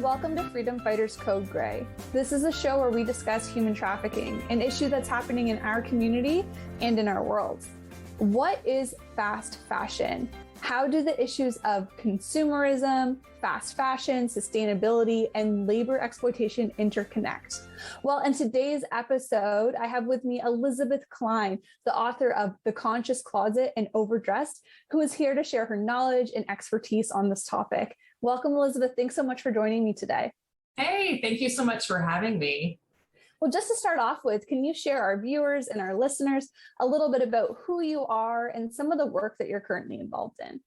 welcome to Freedom Fighters Code Gray. This is a show where we discuss human trafficking, an issue that's happening in our community and in our world. What is fast fashion? How do the issues of consumerism, fast fashion, sustainability, and labor exploitation interconnect? Well, in today's episode, I have with me Elizabeth Klein, the author of The Conscious Closet and Overdressed, who is here to share her knowledge and expertise on this topic. Welcome, Elizabeth. Thanks so much for joining me today. Hey, thank you so much for having me. Well, just to start off with, can you share our viewers and our listeners a little bit about who you are and some of the work that you're currently involved in?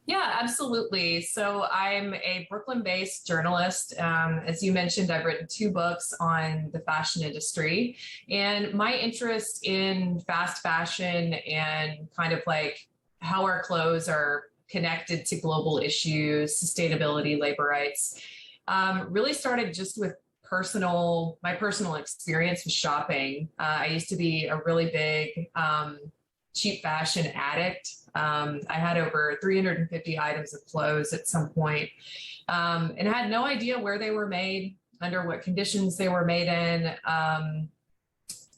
Yeah, absolutely. So I'm a Brooklyn-based journalist. As you mentioned, I've written 2 books on the fashion industry, and my interest in fast fashion and kind of like how our clothes are connected to global issues, sustainability, labor rights, really started just with my personal experience with shopping. I used to be a really big cheap fashion addict. I had over 350 items of clothes at some point, and had no idea where they were made, under what conditions they were made in.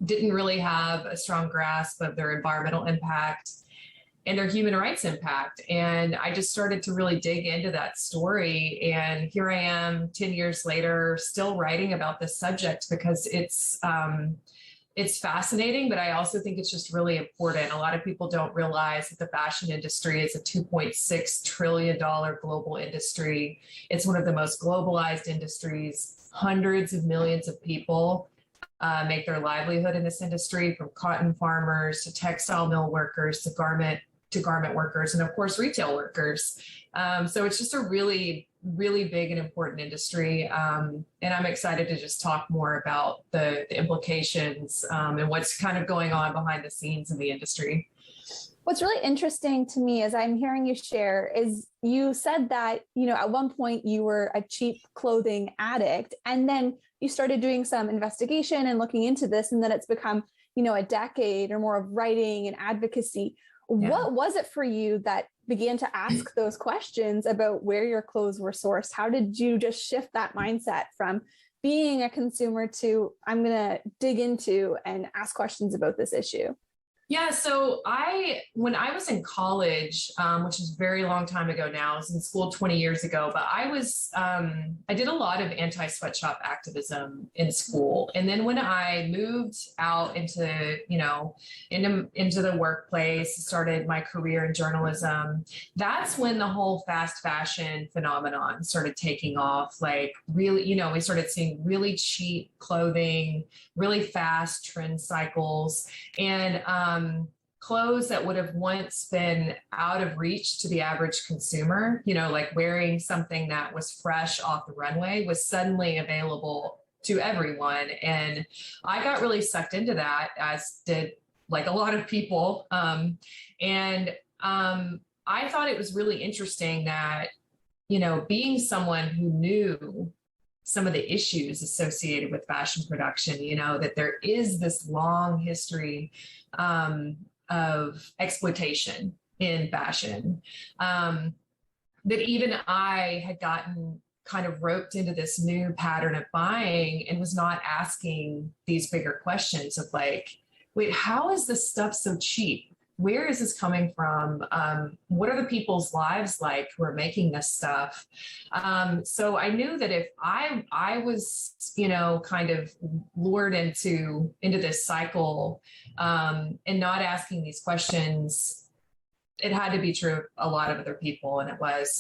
Didn't really have a strong grasp of their environmental impact and their human rights impact. And I just started to really dig into that story. And here I am 10 years later, still writing about this subject because it's fascinating, but I also think it's just really important. A lot of people don't realize that the fashion industry is a $2.6 trillion global industry. It's one of the most globalized industries. Hundreds of millions of people make their livelihood in this industry, from cotton farmers to textile mill workers to garment workers, and of course, retail workers. So it's just a really, really big and important industry. And I'm excited to just talk more about the implications and what's kind of going on behind the scenes in the industry. What's really interesting to me as I'm hearing you share is you said that, at one point you were a cheap clothing addict, and then you started doing some investigation and looking into this, and then it's become, a decade or more of writing and advocacy. Yeah. What was it for you that began to ask those questions about where your clothes were sourced? How did you just shift that mindset from being a consumer to, I'm going to dig into and ask questions about this issue? Yeah, so when I was in college, which is a very long time ago now, I was in school 20 years ago, but I did a lot of anti-sweatshop activism in school. And then when I moved out into the workplace, started my career in journalism, that's when the whole fast fashion phenomenon started taking off. Like really, we started seeing really cheap clothing, really fast trend cycles, and clothes that would have once been out of reach to the average consumer, like wearing something that was fresh off the runway, was suddenly available to everyone. And I got really sucked into that, as did like a lot of people. I thought it was really interesting that, being someone who knew some of the issues associated with fashion production, that there is this long history of exploitation in fashion, that even I had gotten kind of roped into this new pattern of buying and was not asking these bigger questions of like, wait, how is this stuff so cheap? Where is this coming from? What are the people's lives like who are making this stuff? So I knew that if I was, kind of lured into this cycle and not asking these questions, it had to be true of a lot of other people. And it was,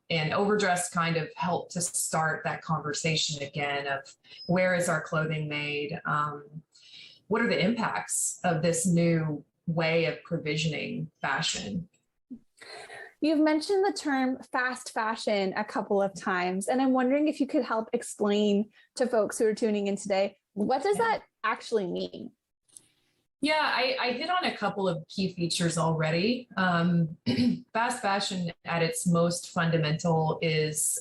and Overdressed kind of helped to start that conversation again of where is our clothing made? What are the impacts of this new way of provisioning fashion? You've mentioned the term fast fashion a couple of times, and I'm wondering if you could help explain to folks who are tuning in today, what does that actually mean? Yeah, I hit on a couple of key features already. Fast fashion at its most fundamental is,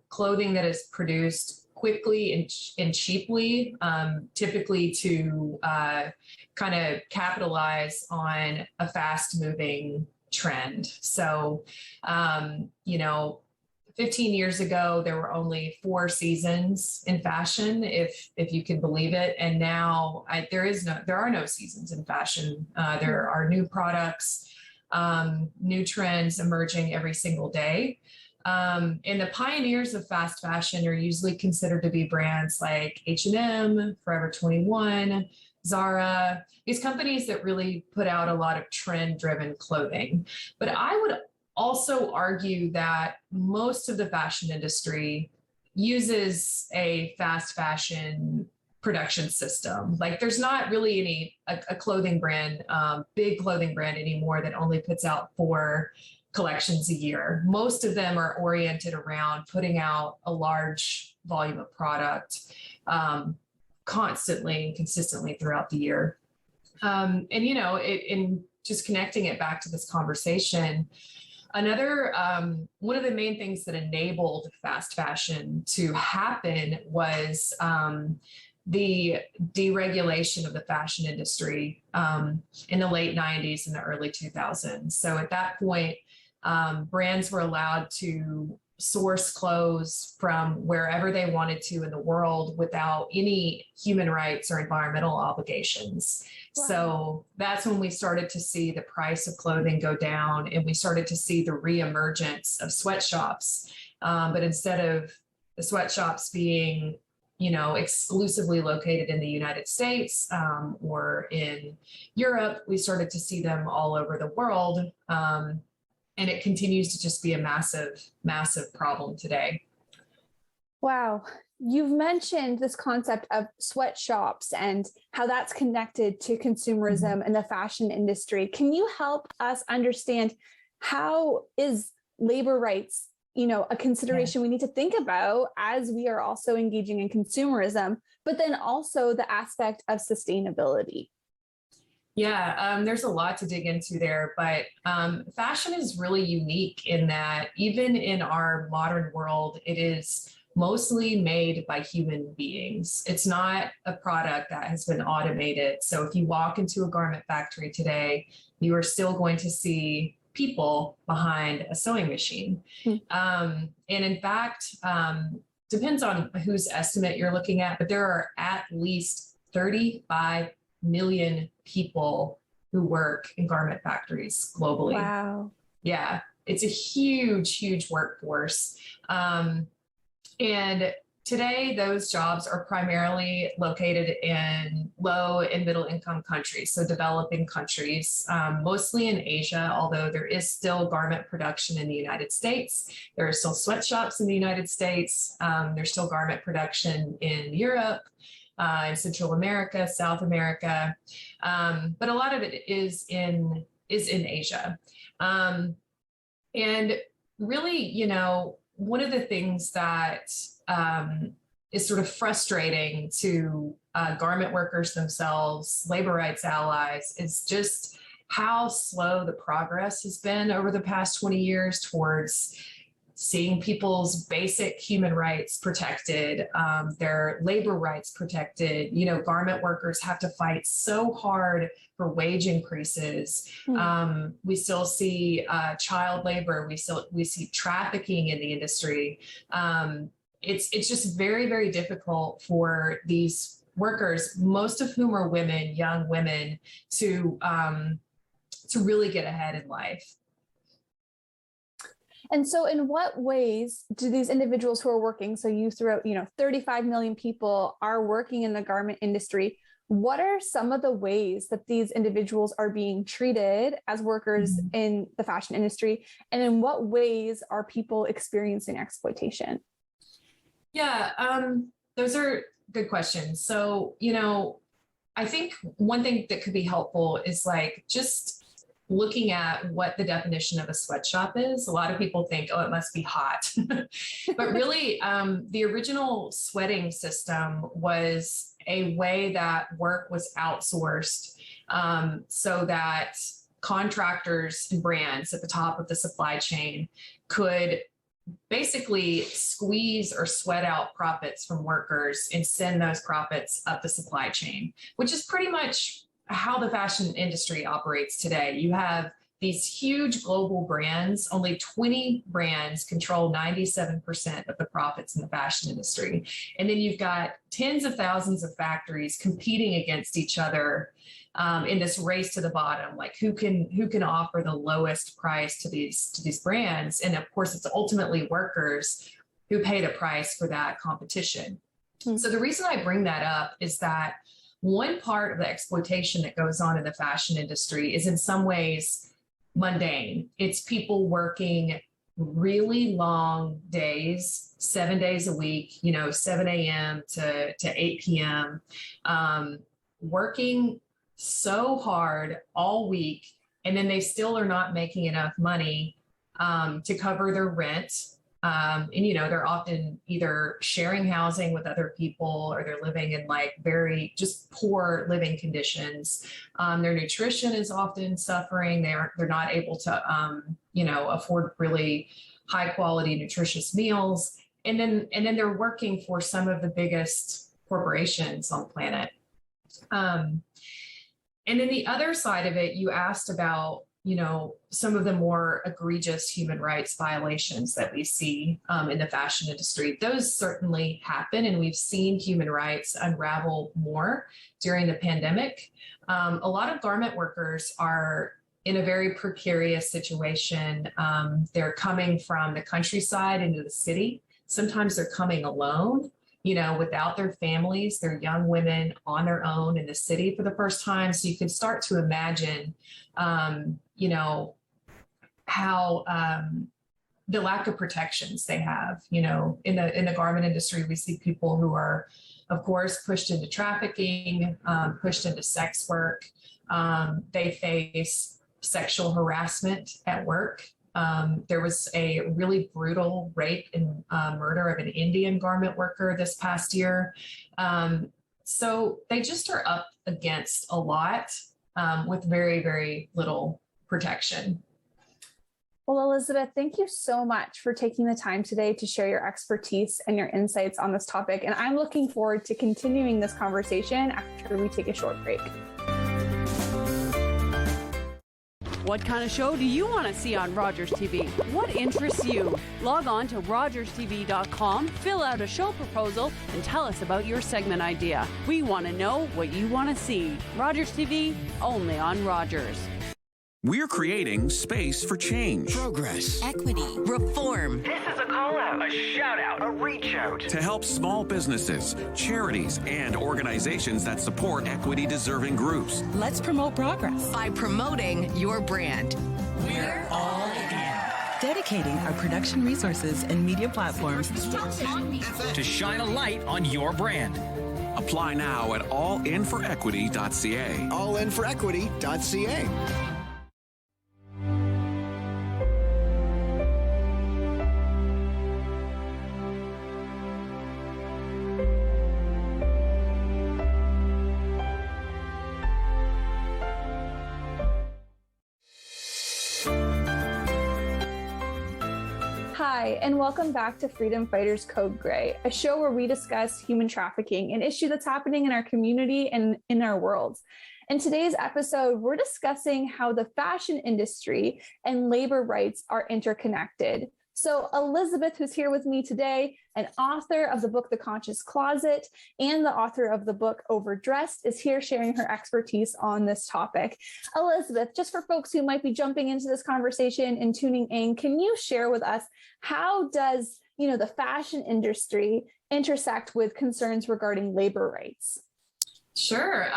clothing that is produced quickly and cheaply, typically to kind of capitalize on a fast moving trend. So, 15 years ago, there were only 4 seasons in fashion, if you can believe it. And now there are no seasons in fashion. There are new products, new trends emerging every single day. And the pioneers of fast fashion are usually considered to be brands like H&M, Forever 21, Zara, these companies that really put out a lot of trend-driven clothing. But I would also argue that most of the fashion industry uses a fast fashion production system. Like there's not really a clothing brand, big clothing brand anymore that only puts out 4 collections a year. Most of them are oriented around putting out a large volume of product constantly and consistently throughout the year. And in just connecting it back to this conversation, another one of the main things that enabled fast fashion to happen was the deregulation of the fashion industry in the late 90s and the early 2000s. So at that point, brands were allowed to source clothes from wherever they wanted to in the world without any human rights or environmental obligations. Wow. So that's when we started to see the price of clothing go down, and we started to see the reemergence of sweatshops. But instead of the sweatshops being exclusively located in the United States or in Europe, we started to see them all over the world. And it continues to just be a massive, massive problem today. Wow. You've mentioned this concept of sweatshops and how that's connected to consumerism and the fashion industry. Can you help us understand how is labor rights, a consideration we need to think about as we are also engaging in consumerism, but then also the aspect of sustainability? Yeah, there's a lot to dig into there, but fashion is really unique in that even in our modern world, it is mostly made by human beings. It's not a product that has been automated. So if you walk into a garment factory today, you are still going to see people behind a sewing machine. And in fact, depends on whose estimate you're looking at, but there are at least 35 million people who work in garment factories globally. Wow. Yeah, it's a huge, huge workforce. And today, those jobs are primarily located in low and middle income countries, so developing countries, mostly in Asia, although there is still garment production in the United States. There are still sweatshops in the United States. There's still garment production in Europe, in Central America, South America, but a lot of it is in Asia. And really, one of the things that is sort of frustrating to garment workers themselves, labor rights allies, is just how slow the progress has been over the past 20 years towards seeing people's basic human rights protected, their labor rights protected. Garment workers have to fight so hard for wage increases. We still see child labor. We see trafficking in the industry. It's just very, very difficult for these workers, most of whom are women, young women, to really get ahead in life. And so in what ways do these individuals who are working, so you threw out, 35 million people are working in the garment industry. What are some of the ways that these individuals are being treated as workers in the fashion industry? And in what ways are people experiencing exploitation? Yeah, those are good questions. So, I think one thing that could be helpful is just looking at what the definition of a sweatshop is. A lot of people think, oh, it must be hot. But really, the original sweating system was a way that work was outsourced so that contractors and brands at the top of the supply chain could basically squeeze or sweat out profits from workers and send those profits up the supply chain, which is pretty much how the fashion industry operates today. You have these huge global brands, only 20 brands control 97% of the profits in the fashion industry. And then you've got tens of thousands of factories competing against each other in this race to the bottom, like who can offer the lowest price to these brands. And of course, it's ultimately workers who pay the price for that competition. Mm-hmm. So the reason I bring that up is that one part of the exploitation that goes on in the fashion industry is in some ways mundane. It's people working really long days, 7 days a week, 7 a.m. to 8 p.m., working so hard all week. And then they still are not making enough money to cover their rent. And they're often either sharing housing with other people, or they're living in like very just poor living conditions. Their nutrition is often suffering. They're not able to, afford really high quality, nutritious meals. And then they're working for some of the biggest corporations on the planet. And then the other side of it, you asked about, some of the more egregious human rights violations that we see in the fashion industry. Those certainly happen, and we've seen human rights unravel more during the pandemic. A lot of garment workers are in a very precarious situation. They're coming from the countryside into the city. Sometimes they're coming alone, without their families. They're young women on their own in the city for the first time. So you can start to imagine, how the lack of protections they have. In the garment industry, we see people who are, of course, pushed into trafficking, pushed into sex work. They face sexual harassment at work. There was a really brutal rape and murder of an Indian garment worker this past year. So they just are up against a lot with very, very little protection. Well, Elizabeth, thank you so much for taking the time today to share your expertise and your insights on this topic. And I'm looking forward to continuing this conversation after we take a short break. What kind of show do you want to see on Rogers TV? What interests you? Log on to rogerstv.com, fill out a show proposal, and tell us about your segment idea. We want to know what you want to see. Rogers TV, only on Rogers. We're creating space for change, progress, equity, reform. This is a call out, a shout out, a reach out to help small businesses, charities, and organizations that support equity deserving groups. Let's promote progress by promoting your brand. We're all in. Dedicating our production resources and media platforms to shine a light on your brand. Apply now at allinforequity.ca. Allinforequity.ca. Hi, and welcome back to Freedom Fighters Code Gray, a show where we discuss human trafficking, an issue that's happening in our community and in our world. In today's episode, we're discussing how the fashion industry and labor rights are interconnected. So Elizabeth, who's here with me today, an author of the book, The Conscious Closet, and the author of the book, Overdressed, is here sharing her expertise on this topic. Elizabeth, just for folks who might be jumping into this conversation and tuning in, can you share with us how does, the fashion industry intersect with concerns regarding labor rights? Sure.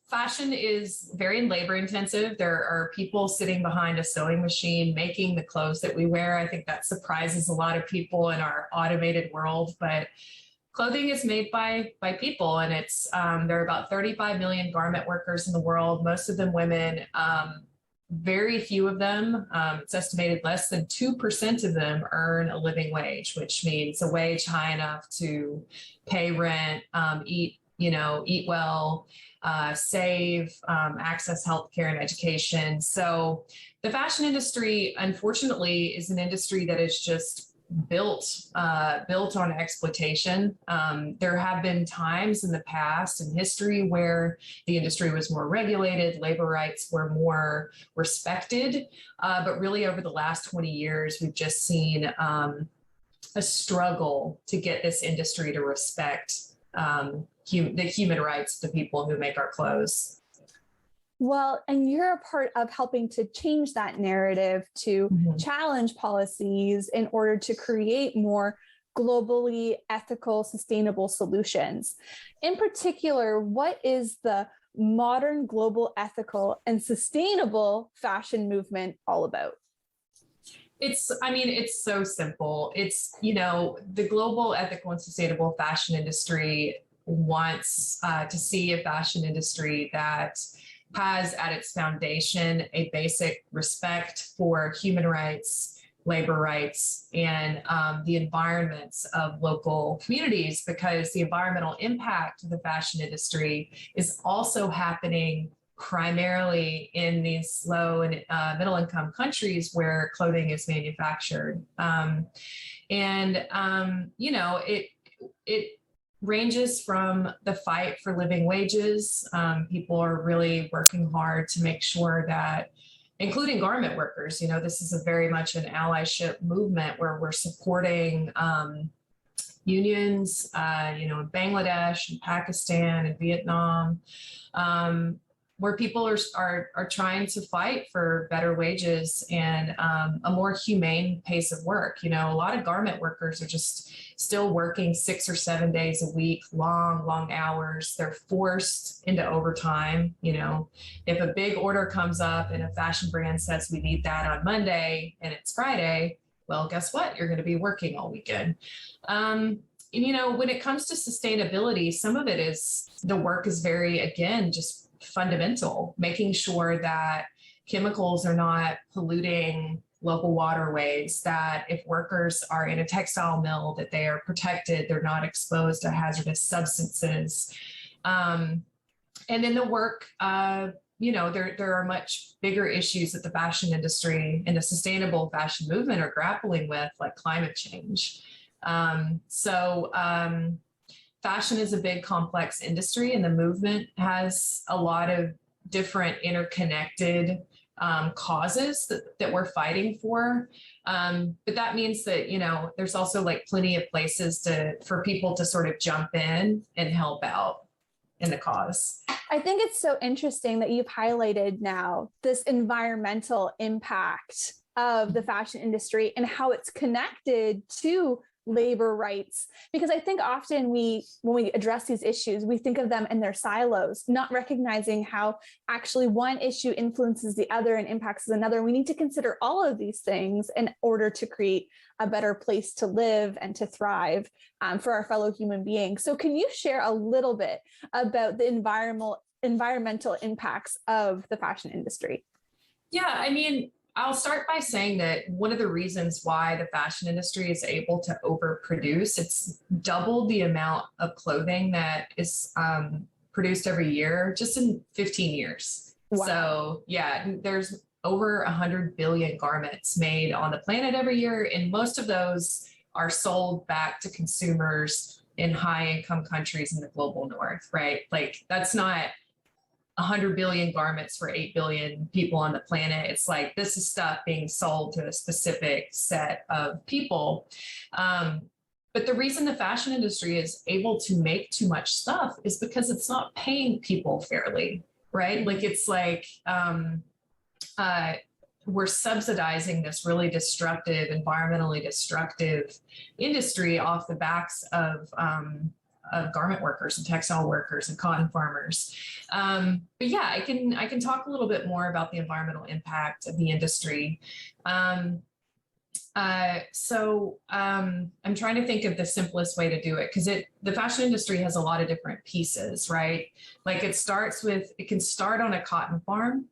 Fashion is very labor intensive. There are people sitting behind a sewing machine making the clothes that we wear. I think that surprises a lot of people in our automated world, but clothing is made by people, and it's there are about 35 million garment workers in the world, most of them women. Very few of them, it's estimated less than 2% of them earn a living wage, which means a wage high enough to pay rent, eat well, save, access healthcare and education. So the fashion industry, unfortunately, is an industry that is just built on exploitation. There have been times in the past in history where the industry was more regulated, labor rights were more respected, but really over the last 20 years, we've just seen a struggle to get this industry to respect the human rights of the people who make our clothes. Well, and you're a part of helping to change that narrative to challenge policies in order to create more globally ethical, sustainable solutions. In particular, what is the modern global ethical and sustainable fashion movement all about? It's so simple. It's, the global ethical and sustainable fashion industry wants to see a fashion industry that has at its foundation a basic respect for human rights, labor rights, and the environments of local communities, because the environmental impact of the fashion industry is also happening primarily in these low and middle income countries where clothing is manufactured. It ranges from the fight for living wages. People are really working hard to make sure that, including garment workers, this is very much an allyship movement where we're supporting unions, in Bangladesh and Pakistan and Vietnam, where people are trying to fight for better wages and a more humane pace of work. A lot of garment workers are just still working 6 or 7 days a week, long hours. They're forced into overtime. If a big order comes up and a fashion brand says we need that on Monday and it's Friday, well, guess what? You're going to be working all weekend. When it comes to sustainability, some of it is the work is very, again, just fundamental, making sure that chemicals are not polluting local waterways, that if workers are in a textile mill, that they are protected, they're not exposed to hazardous substances. And then the work, there are much bigger issues that the fashion industry and the sustainable fashion movement are grappling with, like climate change. Fashion is a big, complex industry, and the movement has a lot of different interconnected causes that we're fighting for. But that means that, there's also plenty of places for people to sort of jump in and help out in the cause. I think it's so interesting that you've highlighted now this environmental impact of the fashion industry and how it's connected to labor rights, because I think often when we address these issues, we think of them in their silos, not recognizing how actually one issue influences the other and impacts another. We need to consider all of these things in order to create a better place to live and to thrive for our fellow human beings. So can you share a little bit about the environmental impacts of the fashion industry? Yeah, I'll start by saying that one of the reasons why the fashion industry is able to overproduce, it's doubled the amount of clothing that is produced every year just in 15 years. Wow. So yeah, there's over 100 billion garments made on the planet every year, and most of those are sold back to consumers in high income countries in the global north, right? That's not 100 billion garments for 8 billion people on the planet. It's this is stuff being sold to a specific set of people. But the reason the fashion industry is able to make too much stuff is because it's not paying people fairly, right? We're subsidizing this really destructive, environmentally destructive industry off the backs of garment workers and textile workers and cotton farmers. But yeah, I can talk a little bit more about the environmental impact of the industry. I'm trying to think of the simplest way to do it, because the fashion industry has a lot of different pieces, right? It can start on a cotton farm,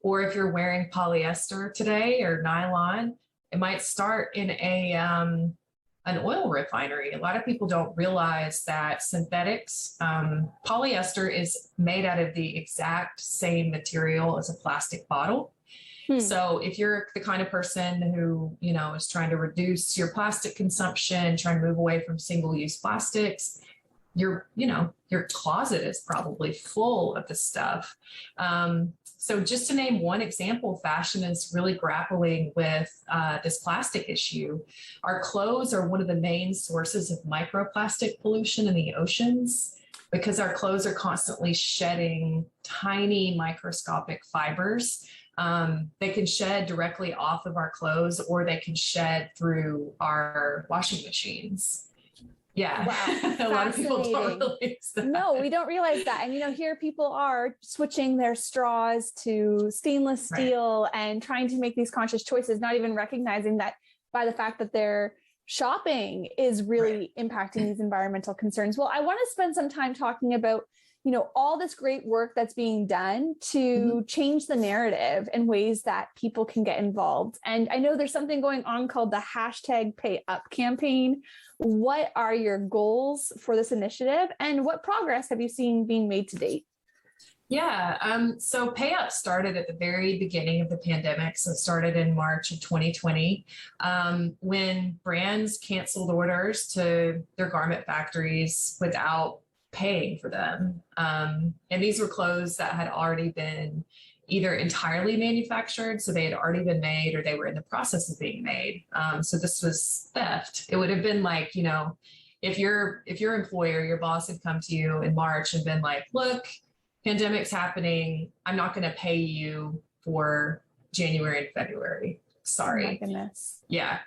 or if you're wearing polyester today or nylon, it might start in an oil refinery. A lot of people don't realize that synthetics, polyester is made out of the exact same material as a plastic bottle. So if you're the kind of person who, is trying to reduce your plastic consumption, trying to move away from single-use plastics, your closet is probably full of this stuff. So just to name one example, fashion is really grappling with this plastic issue. Our clothes are one of the main sources of microplastic pollution in the oceans because our clothes are constantly shedding tiny microscopic fibers. They can shed directly off of our clothes, or they can shed through our washing machines. Yeah. Wow. A lot of people don't realize that. No, we don't realize that. And, here people are switching their straws to stainless steel and trying to make these conscious choices, not even recognizing that by the fact that they're shopping is really impacting these environmental concerns. Well, I want to spend some time talking about all this great work that's being done to change the narrative in ways that people can get involved. And I know there's something going on called the #PayUp campaign. What are your goals for this initiative, and what progress have you seen being made to date? Yeah, so PayUp started at the very beginning of the pandemic. So it started in March of 2020 when brands canceled orders to their garment factories without paying for them. And these were clothes that had already been either entirely manufactured, so they had already been made, or they were in the process of being made. So this was theft. It would have been like, if your employer, your boss had come to you in March and been like, look, pandemic's happening, I'm not going to pay you for January and February. Sorry. Oh my goodness. Yeah.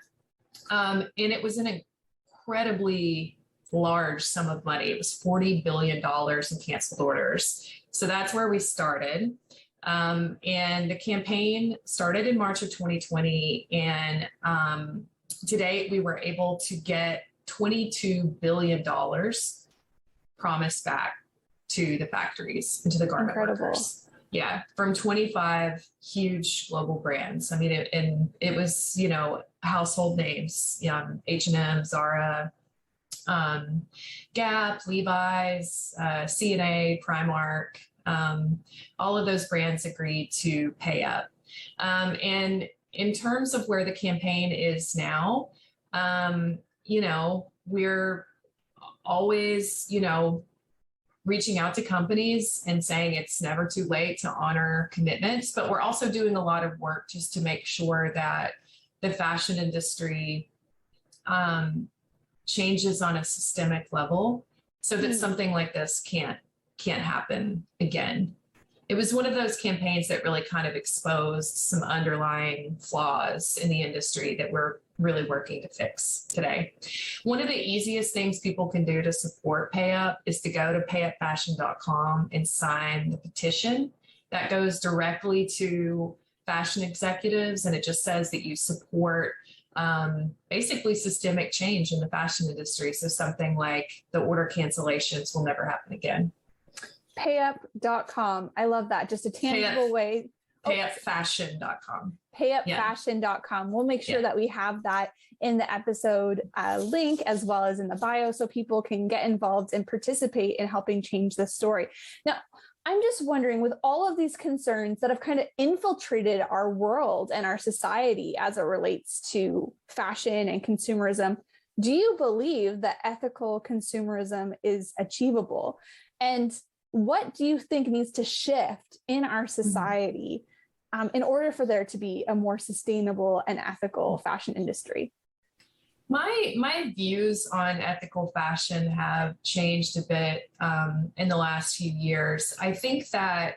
And it was an incredibly large sum of money. It was $40 billion in canceled orders. So that's where we started. And the campaign started in March of 2020. And to date, we were able to get $22 billion promised back to the factories and to the garment workers. Yeah, from 25 huge global brands. I mean, it was, household names, H&M, Zara, Gap, Levi's, C&A, Primark, all of those brands agreed to pay up. And in terms of where the campaign is now, we're always, reaching out to companies and saying it's never too late to honor commitments, but we're also doing a lot of work just to make sure that the fashion industry changes on a systemic level so that something like this can't happen again. It was one of those campaigns that really kind of exposed some underlying flaws in the industry that we're really working to fix today. One of the easiest things people can do to support PayUp is to go to payupfashion.com and sign the petition that goes directly to fashion executives. And it just says that you support basically systemic change in the fashion industry. So something like the order cancellations will never happen again. Payup.com. I love that. Just a tangible way. Payupfashion.com. Payupfashion.com. We'll make sure that we have that in the episode link as well as in the bio so people can get involved and participate in helping change this story. Now, I'm just wondering, with all of these concerns that have kind of infiltrated our world and our society as it relates to fashion and consumerism, do you believe that ethical consumerism is achievable? And what do you think needs to shift in our society in order for there to be a more sustainable and ethical fashion industry? My views on ethical fashion have changed a bit in the last few years. I think that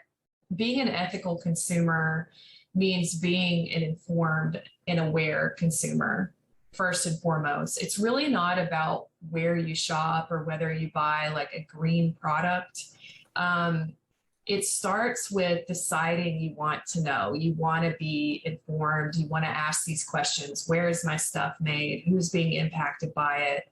being an ethical consumer means being an informed and aware consumer, first and foremost. It's really not about where you shop or whether you buy like a green product. It starts with deciding you want to know, you want to be informed, you want to ask these questions. Where is my stuff made? Who's being impacted by it?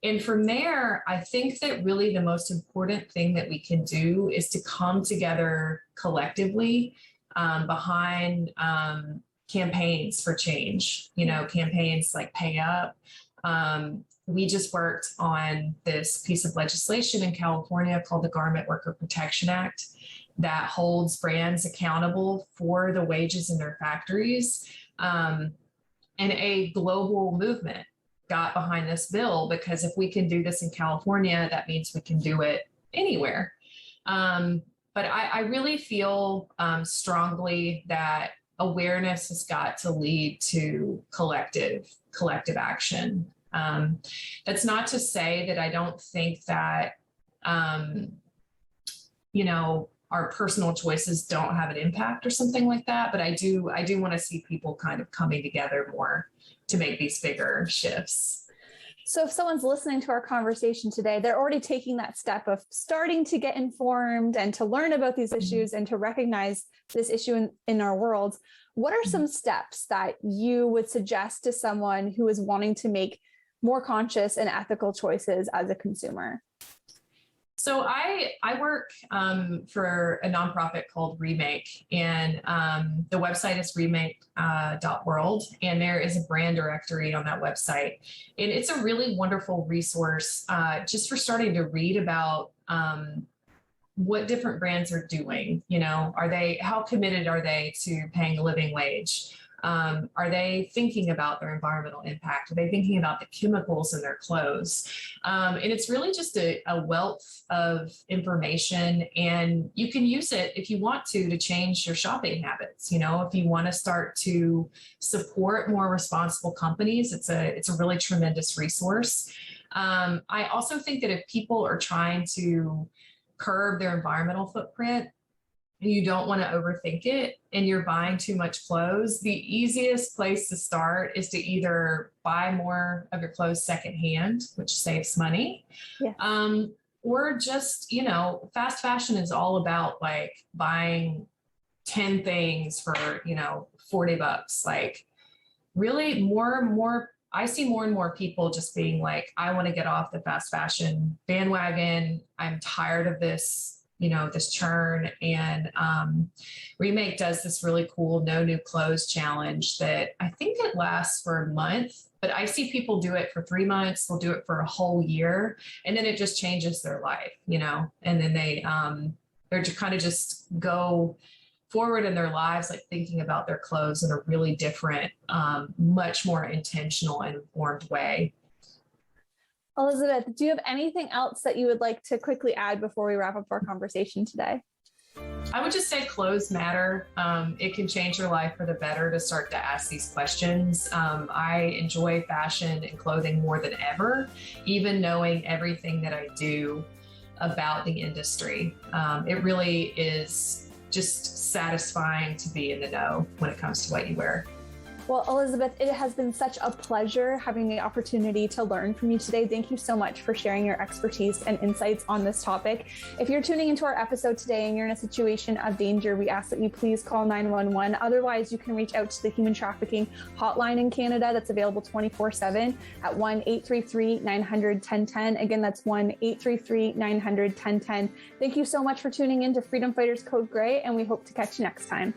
And from there, I think that really the most important thing that we can do is to come together collectively behind campaigns for change, campaigns like Pay Up, we just worked on this piece of legislation in California called the Garment Worker Protection Act that holds brands accountable for the wages in their factories. And a global movement got behind this bill, because if we can do this in California, that means we can do it anywhere. But I really feel strongly that awareness has got to lead to collective action. That's not to say that I don't think that, our personal choices don't have an impact or something like that. But I do want to see people kind of coming together more to make these bigger shifts. So if someone's listening to our conversation today, they're already taking that step of starting to get informed and to learn about these issues and to recognize this issue in our world. What are some steps that you would suggest to someone who is wanting to make more conscious and ethical choices as a consumer? So I work for a nonprofit called Remake, and the website is remake.world, and there is a brand directory on that website. And it's a really wonderful resource just for starting to read about what different brands are doing. How committed are they to paying a living wage? Are they thinking about their environmental impact? Are they thinking about the chemicals in their clothes? And it's really just a wealth of information, and you can use it if you want to change your shopping habits. If you want to start to support more responsible companies, it's a really tremendous resource. I also think that if people are trying to curb their environmental footprint, you don't want to overthink it, and you're buying too much clothes, the easiest place to start is to either buy more of your clothes secondhand, which saves money, or just, fast fashion is all about like buying 10 things for, $40. Like really more, I see more and more people just being like, I want to get off the fast fashion bandwagon. I'm tired of this this churn. And Remake does this really cool no new clothes challenge that I think it lasts for a month, but I see people do it for 3 months. They'll do it for a whole year, and then it just changes their life, and then they're to kind of just go forward in their lives, like thinking about their clothes in a really different, much more intentional and informed way. Elizabeth, do you have anything else that you would like to quickly add before we wrap up our conversation today? I would just say clothes matter. It can change your life for the better to start to ask these questions. I enjoy fashion and clothing more than ever, even knowing everything that I do about the industry. It really is just satisfying to be in the know when it comes to what you wear. Well, Elizabeth, it has been such a pleasure having the opportunity to learn from you today. Thank you so much for sharing your expertise and insights on this topic. If you're tuning into our episode today and you're in a situation of danger, we ask that you please call 911. Otherwise, you can reach out to the human trafficking hotline in Canada that's available 24/7 at 1-833-900-1010. Again, that's 1-833-900-1010. Thank you so much for tuning in to Freedom Fighters Code Grey, and we hope to catch you next time.